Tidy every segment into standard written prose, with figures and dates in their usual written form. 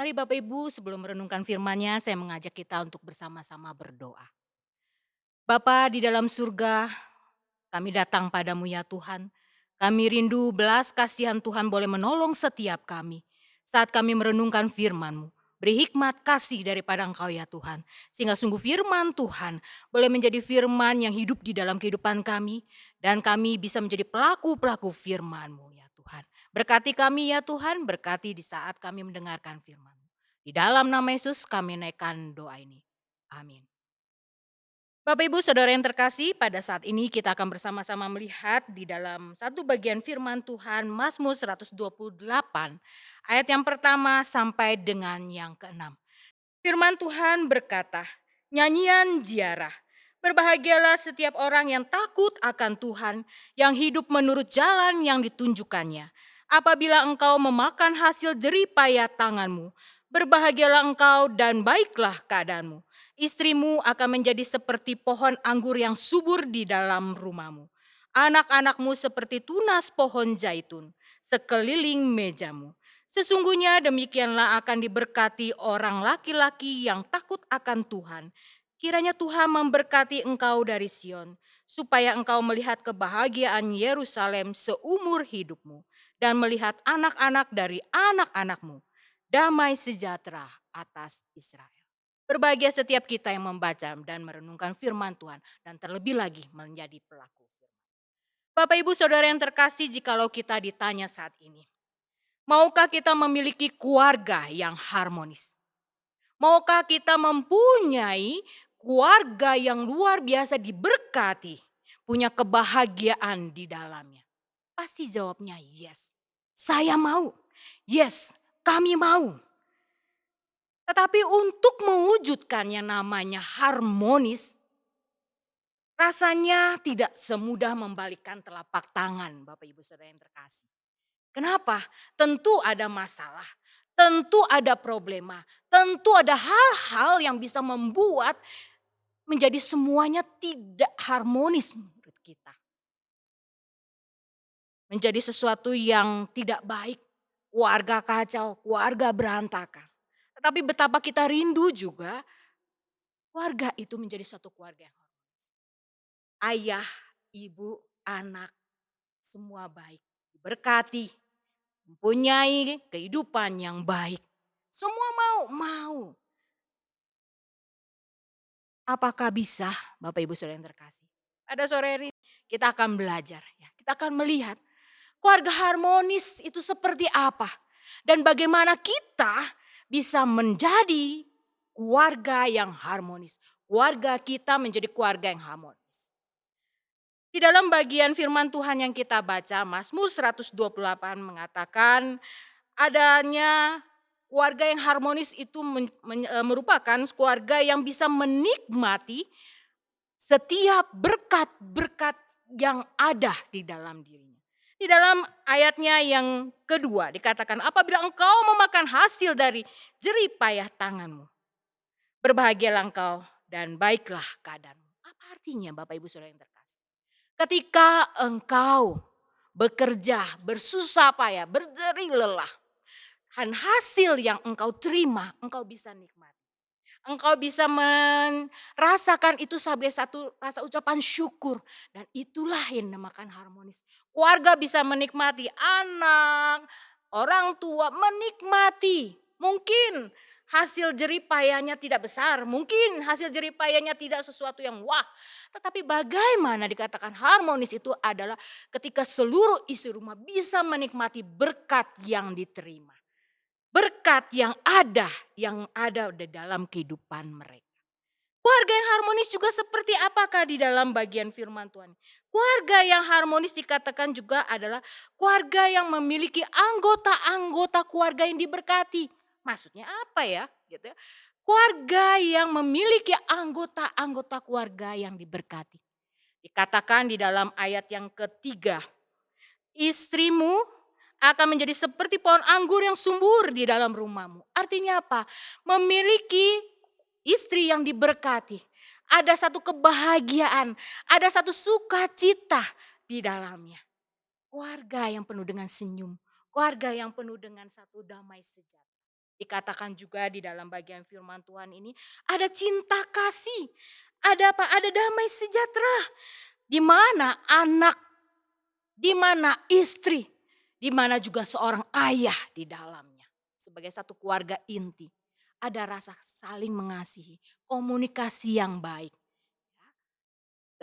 Mari Bapak Ibu sebelum merenungkan firman-Nya, saya mengajak kita untuk bersama-sama berdoa. Bapa di dalam surga, kami datang padamu ya Tuhan. Kami rindu belas kasihan Tuhan boleh menolong setiap kami. Saat kami merenungkan firman-Mu. Beri hikmat kasih daripada Engkau ya Tuhan. Sehingga sungguh firman Tuhan boleh menjadi firman yang hidup di dalam kehidupan kami. Dan kami bisa menjadi pelaku-pelaku firman-Mu ya Tuhan. Berkati kami ya Tuhan, berkati di saat kami mendengarkan firman-Mu. Di dalam nama Yesus kami naikkan doa ini. Amin. Bapak Ibu Saudara yang terkasih, pada saat ini kita akan bersama-sama melihat di dalam satu bagian firman Tuhan Mazmur 128 ayat yang pertama sampai dengan yang keenam. Firman Tuhan berkata, nyanyian ziarah. Berbahagialah setiap orang yang takut akan Tuhan, yang hidup menurut jalan yang ditunjukkannya. Apabila engkau memakan hasil jerih payah tanganmu, berbahagialah engkau dan baiklah keadaanmu. Istrimu akan menjadi seperti pohon anggur yang subur di dalam rumahmu. Anak-anakmu seperti tunas pohon zaitun, sekeliling mejamu. Sesungguhnya demikianlah akan diberkati orang laki-laki yang takut akan Tuhan. Kiranya Tuhan memberkati engkau dari Sion, supaya engkau melihat kebahagiaan Yerusalem seumur hidupmu, dan melihat anak-anak dari anak-anakmu, damai sejahtera atas Israel. Berbahagia setiap kita yang membaca dan merenungkan firman Tuhan, dan terlebih lagi menjadi pelaku firman. Bapak Ibu Saudara yang terkasih, jikalau kita ditanya saat ini, maukah kita memiliki keluarga yang harmonis? Maukah kita mempunyai keluarga yang luar biasa diberkati, punya kebahagiaan di dalamnya? Pasti jawabnya yes. Saya mau. Yes, kami mau. Tetapi untuk mewujudkannya namanya harmonis, rasanya tidak semudah membalikkan telapak tangan Bapak Ibu Saudara yang terkasih. Kenapa? Tentu ada masalah, tentu ada problema, tentu ada hal-hal yang bisa membuat menjadi semuanya tidak harmonis menurut kita. Menjadi sesuatu yang tidak baik, keluarga kacau, keluarga berantakan. Tetapi betapa kita rindu juga keluarga itu menjadi satu keluarga yang harmonis. Ayah, ibu, anak, semua baik. Diberkati, mempunyai kehidupan yang baik. Semua mau. Apakah bisa Bapak Ibu Saudara yang terkasih? Pada sore hari ini kita akan belajar ya. Kita akan melihat keluarga harmonis itu seperti apa. Dan bagaimana kita bisa menjadi keluarga yang harmonis. Keluarga kita menjadi keluarga yang harmonis. Di dalam bagian firman Tuhan yang kita baca, Mazmur 128 mengatakan adanya keluarga yang harmonis itu merupakan keluarga yang bisa menikmati setiap berkat-berkat yang ada di dalam dirinya. Di dalam ayatnya yang kedua dikatakan apabila engkau memakan hasil dari jerih payah tanganmu. Berbahagialah engkau dan baiklah keadaanmu. Apa artinya Bapak Ibu Saudara yang terkasih? Ketika engkau bekerja, bersusah payah, berjerih lelah. Dan hasil yang engkau terima, engkau bisa nikmati. Engkau bisa merasakan itu sebagai satu rasa ucapan syukur. Dan itulah yang dinamakan harmonis. Keluarga bisa menikmati, anak, orang tua menikmati. Mungkin hasil jerih payahnya tidak besar, mungkin hasil jerih payahnya tidak sesuatu yang wah. Tetapi bagaimana dikatakan harmonis itu adalah ketika seluruh isi rumah bisa menikmati berkat yang diterima. Berkat yang ada di dalam kehidupan mereka. Keluarga yang harmonis juga seperti apakah di dalam bagian firman Tuhan. Keluarga yang harmonis dikatakan juga adalah keluarga yang memiliki anggota-anggota keluarga yang diberkati. Maksudnya apa ya? Gitu ya. Keluarga yang memiliki anggota-anggota keluarga yang diberkati. Dikatakan di dalam ayat yang ketiga, istrimu akan menjadi seperti pohon anggur yang subur di dalam rumahmu. Artinya apa? Memiliki istri yang diberkati. Ada satu kebahagiaan, ada satu sukacita di dalamnya. Keluarga yang penuh dengan senyum, keluarga yang penuh dengan satu damai sejahtera. Dikatakan juga di dalam bagian firman Tuhan ini, ada cinta kasih, ada apa? Ada damai sejahtera, di mana anak, di mana istri, di mana juga seorang ayah di dalamnya. Sebagai satu keluarga inti, ada rasa saling mengasihi, komunikasi yang baik.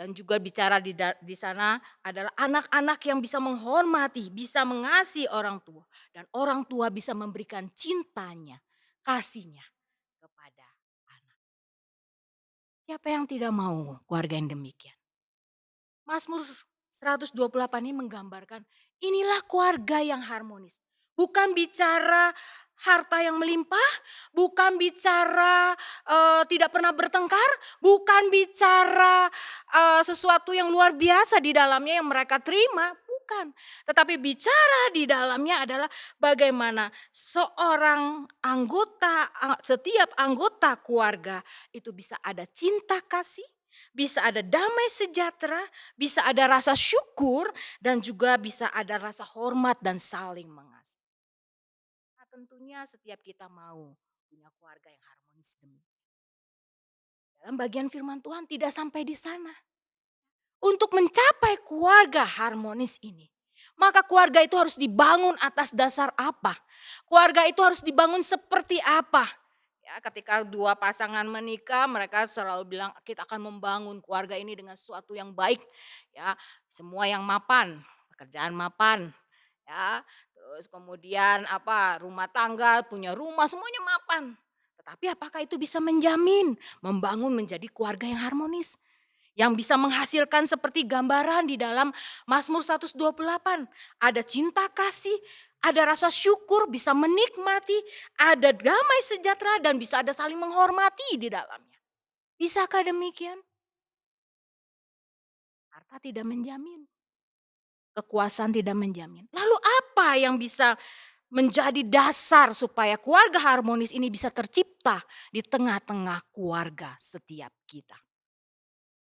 Dan juga bicara di sana adalah anak-anak yang bisa menghormati, bisa mengasihi orang tua. Dan orang tua bisa memberikan cintanya, kasihnya kepada anak. Siapa yang tidak mau keluarga yang demikian? Mazmur 128 ini menggambarkan inilah keluarga yang harmonis. Bukan bicara harta yang melimpah, bukan bicara tidak pernah bertengkar, bukan bicara sesuatu yang luar biasa di dalamnya yang mereka terima, bukan. Tetapi bicara di dalamnya adalah bagaimana seorang anggota, setiap anggota keluarga itu bisa ada cinta kasih, bisa ada damai sejahtera, bisa ada rasa syukur, dan juga bisa ada rasa hormat dan saling mengasihi. Nah, tentunya setiap kita mau punya keluarga yang harmonis demi. Dalam bagian firman Tuhan tidak sampai di sana. Untuk mencapai keluarga harmonis ini, maka keluarga itu harus dibangun atas dasar apa? Keluarga itu harus dibangun seperti apa? Ya, ketika dua pasangan menikah, mereka selalu bilang kita akan membangun keluarga ini dengan sesuatu yang baik. Ya, semua yang mapan, pekerjaan mapan, ya. Terus kemudian apa? Rumah tangga, punya rumah, semuanya mapan. Tetapi apakah itu bisa menjamin membangun menjadi keluarga yang harmonis? Yang bisa menghasilkan seperti gambaran di dalam Mazmur 128. Ada cinta kasih, ada rasa syukur, bisa menikmati, ada damai sejahtera dan bisa ada saling menghormati di dalamnya. Bisakah demikian? Harta tidak menjamin, kekuasaan tidak menjamin. Lalu apa yang bisa menjadi dasar supaya keluarga harmonis ini bisa tercipta di tengah-tengah keluarga setiap kita?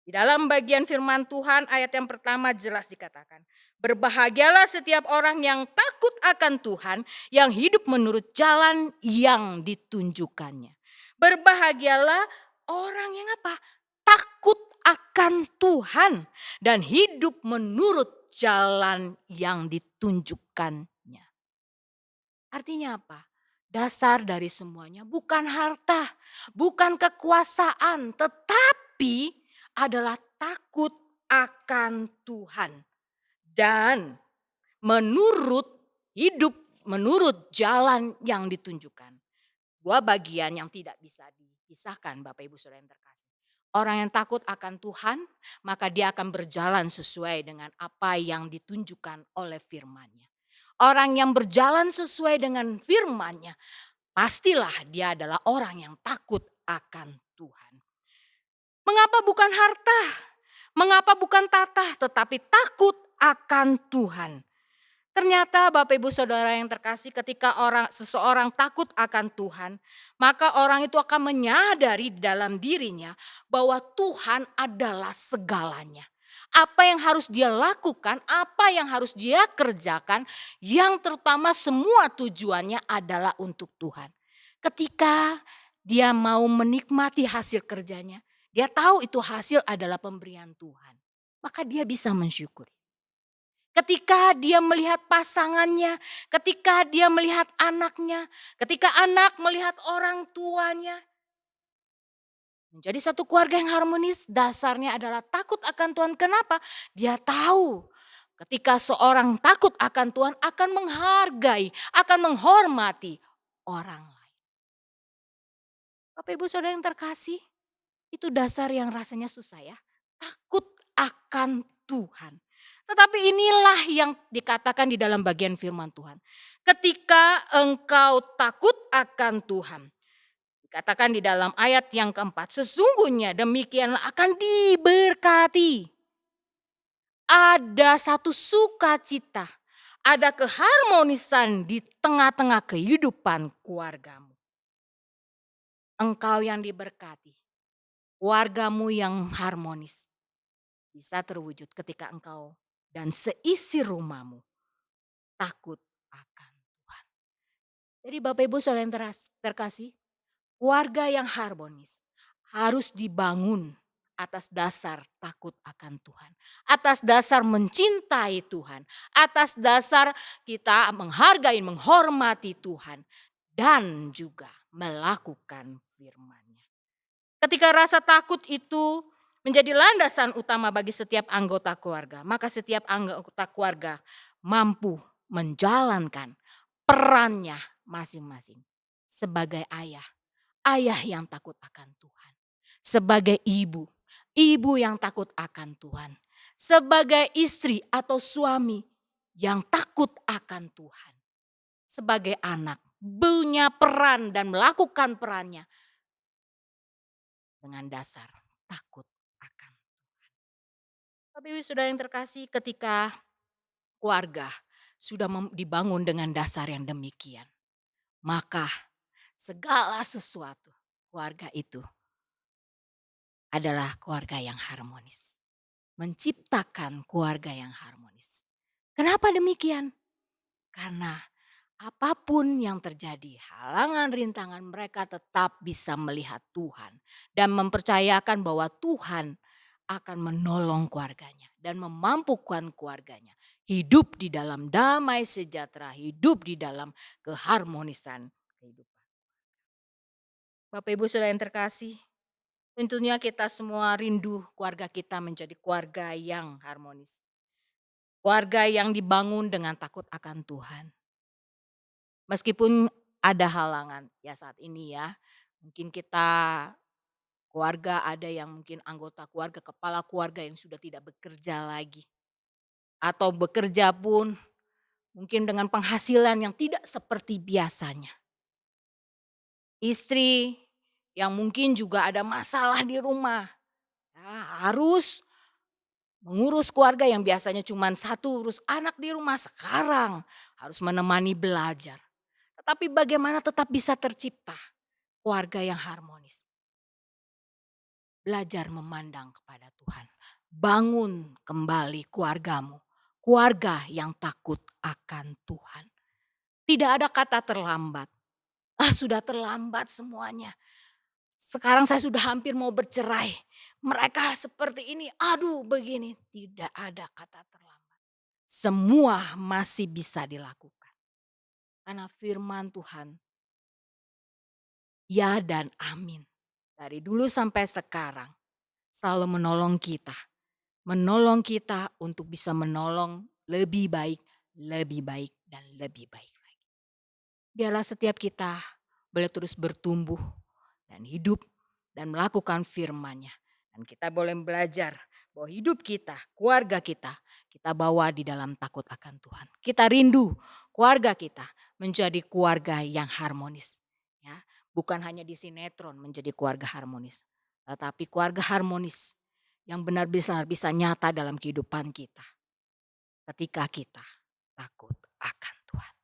Di dalam bagian firman Tuhan ayat yang pertama jelas dikatakan, berbahagialah setiap orang yang takut akan Tuhan, yang hidup menurut jalan yang ditunjukkannya. Berbahagialah orang yang apa? Takut akan Tuhan dan hidup menurut jalan yang ditunjukkannya. Artinya apa? Dasar dari semuanya bukan harta, bukan kekuasaan, tetapi adalah takut akan Tuhan. Dan menurut hidup, menurut jalan yang ditunjukkan. Dua bagian yang tidak bisa dipisahkan Bapak Ibu Saudara yang terkasih. Orang yang takut akan Tuhan, maka dia akan berjalan sesuai dengan apa yang ditunjukkan oleh firman-Nya. Orang yang berjalan sesuai dengan firman-Nya, pastilah dia adalah orang yang takut akan Tuhan. Mengapa bukan harta? Mengapa bukan tata, tetapi takut akan Tuhan? Ternyata Bapak Ibu Saudara yang terkasih, ketika seseorang takut akan Tuhan, maka orang itu akan menyadari di dalam dirinya bahwa Tuhan adalah segalanya. Apa yang harus dia lakukan, apa yang harus dia kerjakan, yang terutama semua tujuannya adalah untuk Tuhan. Ketika dia mau menikmati hasil kerjanya, dia tahu itu hasil adalah pemberian Tuhan, maka dia bisa mensyukuri. Ketika dia melihat pasangannya, ketika dia melihat anaknya, ketika anak melihat orang tuanya. Menjadi satu keluarga yang harmonis dasarnya adalah takut akan Tuhan. Kenapa? Dia tahu ketika seorang takut akan Tuhan akan menghargai, akan menghormati orang lain. Bapak Ibu Saudara yang terkasih, itu dasar yang rasanya susah ya. Takut akan Tuhan. Tetapi inilah yang dikatakan di dalam bagian firman Tuhan. Ketika engkau takut akan Tuhan. Dikatakan di dalam ayat yang keempat. Sesungguhnya demikianlah akan diberkati. Ada satu sukacita. Ada keharmonisan di tengah-tengah kehidupan keluargamu. Engkau yang diberkati. Keluargamu yang harmonis. Bisa terwujud ketika engkau dan seisi rumahmu takut akan Tuhan. Jadi Bapak Ibu Saudara yang terkasih, keluarga yang harmonis harus dibangun atas dasar takut akan Tuhan, atas dasar mencintai Tuhan, atas dasar kita menghargai, menghormati Tuhan, dan juga melakukan firman-Nya. Ketika rasa takut itu menjadi landasan utama bagi setiap anggota keluarga, maka setiap anggota keluarga mampu menjalankan perannya masing-masing. Sebagai ayah, ayah yang takut akan Tuhan. Sebagai ibu, ibu yang takut akan Tuhan. Sebagai istri atau suami yang takut akan Tuhan. Sebagai anak, punya peran dan melakukan perannya dengan dasar takut akan. Tapi sudah yang terkasih, ketika keluarga sudah dibangun dengan dasar yang demikian, maka segala sesuatu keluarga itu adalah keluarga yang harmonis. Menciptakan keluarga yang harmonis. Kenapa demikian? Karena apapun yang terjadi, halangan rintangan, mereka tetap bisa melihat Tuhan dan mempercayakan bahwa Tuhan akan menolong keluarganya dan memampukan keluarganya hidup di dalam damai sejahtera, hidup di dalam keharmonisan kehidupan. Bapak Ibu Saudara yang terkasih, tentunya kita semua rindu keluarga kita menjadi keluarga yang harmonis. Keluarga yang dibangun dengan takut akan Tuhan. Meskipun ada halangan ya saat ini ya, mungkin kita keluarga ada yang mungkin anggota keluarga, kepala keluarga yang sudah tidak bekerja lagi. Atau bekerja pun mungkin dengan penghasilan yang tidak seperti biasanya. Istri yang mungkin juga ada masalah di rumah, ya, harus mengurus keluarga yang biasanya cuma satu, urus anak di rumah, sekarang harus menemani belajar. Tetapi bagaimana tetap bisa tercipta keluarga yang harmonis. Belajar memandang kepada Tuhan. Bangun kembali keluargamu. Keluarga yang takut akan Tuhan. Tidak ada kata terlambat. Sudah terlambat semuanya. Sekarang saya sudah hampir mau bercerai. Mereka seperti ini, aduh begini. Tidak ada kata terlambat. Semua masih bisa dilakukan. Karena firman Tuhan, ya dan amin. Dari dulu sampai sekarang selalu menolong kita. Menolong kita untuk bisa menolong lebih baik, dan lebih baik lagi. Biarlah setiap kita boleh terus bertumbuh dan hidup dan melakukan firman-Nya. Dan kita boleh belajar bahwa hidup kita, keluarga kita bawa di dalam takut akan Tuhan. Kita rindu keluarga kita menjadi keluarga yang harmonis. Ya, bukan hanya di sinetron menjadi keluarga harmonis. Tetapi keluarga harmonis yang benar-benar bisa nyata dalam kehidupan kita. Ketika kita takut akan Tuhan.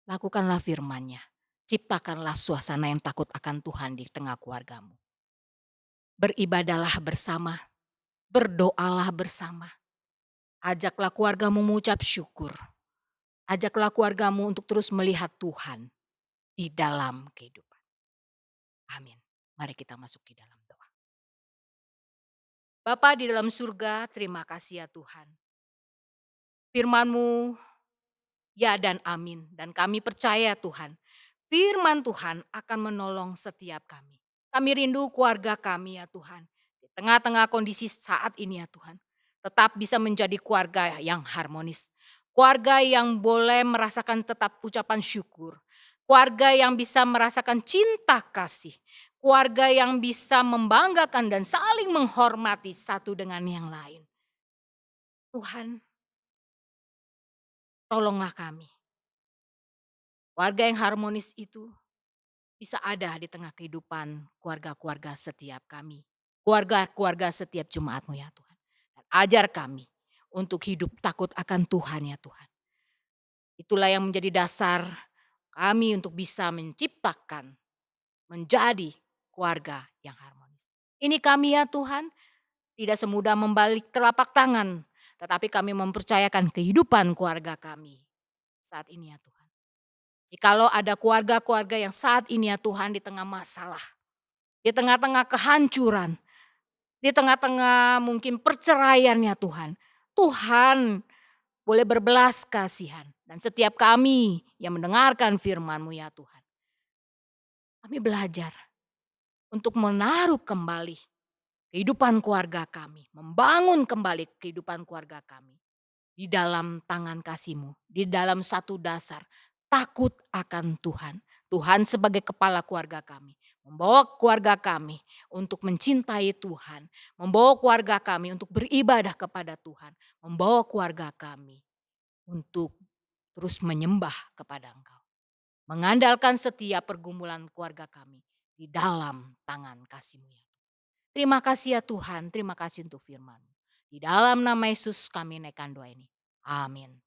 Lakukanlah firman-Nya. Ciptakanlah suasana yang takut akan Tuhan di tengah keluargamu. Beribadalah bersama, berdoalah bersama. Ajaklah keluargamu mengucap syukur. Ajaklah keluargamu untuk terus melihat Tuhan di dalam kehidupan. Amin. Mari kita masuk di dalam doa. Bapa di dalam surga, terima kasih ya Tuhan. Firman-Mu ya dan amin. Dan kami percaya Tuhan, firman Tuhan akan menolong setiap kami. Kami rindu keluarga kami ya Tuhan. Di tengah-tengah kondisi saat ini ya Tuhan. Tetap bisa menjadi keluarga yang harmonis. Keluarga yang boleh merasakan tetap ucapan syukur. Keluarga yang bisa merasakan cinta kasih. Keluarga yang bisa membanggakan dan saling menghormati satu dengan yang lain. Tuhan, tolonglah kami. Keluarga yang harmonis itu bisa ada di tengah kehidupan keluarga-keluarga setiap kami. Keluarga-keluarga setiap Jumatmu ya Tuhan. Dan ajar kami untuk hidup takut akan Tuhan ya Tuhan. Itulah yang menjadi dasar kami untuk bisa menciptakan, menjadi keluarga yang harmonis. Ini kami ya Tuhan, tidak semudah membalik telapak tangan. Tetapi kami mempercayakan kehidupan keluarga kami saat ini ya Tuhan. Jikalau ada keluarga-keluarga yang saat ini ya Tuhan di tengah masalah, di tengah-tengah kehancuran, di tengah-tengah mungkin perceraian ya Tuhan. Tuhan boleh berbelas kasihan. Dan setiap kami yang mendengarkan firman-Mu ya Tuhan. Kami belajar untuk menaruh kembali kehidupan keluarga kami. Membangun kembali kehidupan keluarga kami. Di dalam tangan kasih-Mu. Di dalam satu dasar. Takut akan Tuhan. Tuhan sebagai kepala keluarga kami. Membawa keluarga kami untuk mencintai Tuhan. Membawa keluarga kami untuk beribadah kepada Tuhan. Membawa keluarga kami untuk terus menyembah kepada Engkau. Mengandalkan setiap pergumulan keluarga kami di dalam tangan kasih-Mu ya. Terima kasih ya Tuhan, terima kasih untuk firman-Mu. Di dalam nama Yesus kami naikkan doa ini. Amin.